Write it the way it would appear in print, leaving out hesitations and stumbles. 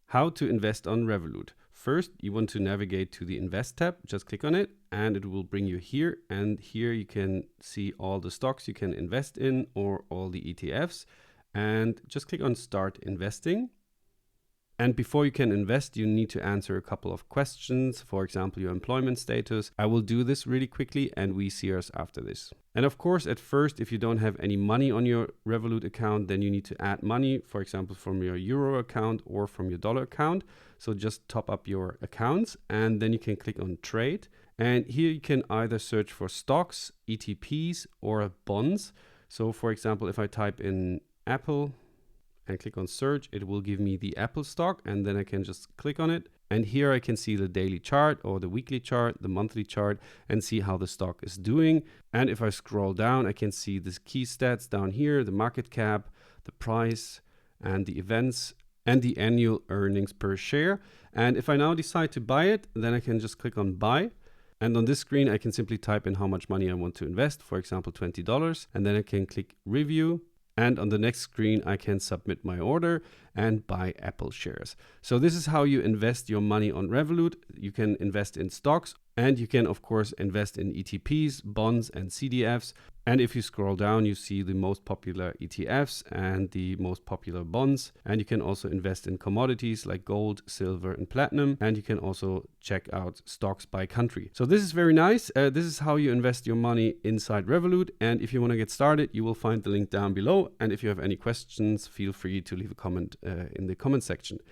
How to invest on Revolut. First, you want to navigate to the Invest tab. Just click on it and it will bring you here. And here you can see all the stocks you can invest in or all the ETFs. And just click on Start Investing. And before you can invest, you need to answer a couple of questions. For example, your employment status. I will do this really quickly and we see us after this. And of course, at first, if you don't have any money on your Revolut account, then you need to add money, for example, from your Euro account or from your dollar account. So just top up your accounts and then you can click on Trade. And here you can either search for stocks, ETPs or bonds. So for example, if I type in Apple and click on search, it will give me the Apple stock and then I can just click on it. And here I can see the daily chart or the weekly chart, the monthly chart, and see how the stock is doing. And if I scroll down, I can see the key stats down here, the market cap, the price, and the events, and the annual earnings per share. And if I now decide to buy it, then I can just click on buy. And on this screen, I can simply type in how much money I want to invest, for example, $20. And then I can click review. And on the next screen, I can submit my order and buy Apple shares. So this is how you invest your money on Revolut. You can invest in stocks and you can, of course, invest in ETPs, bonds and CDFs. And if you scroll down, you see the most popular ETFs and the most popular bonds. And you can also invest in commodities like gold, silver and platinum. And you can also check out stocks by country. So this is very nice. This is how you invest your money inside Revolut. And if you want to get started, you will find the link down below. And if you have any questions, feel free to leave a comment in the comment section.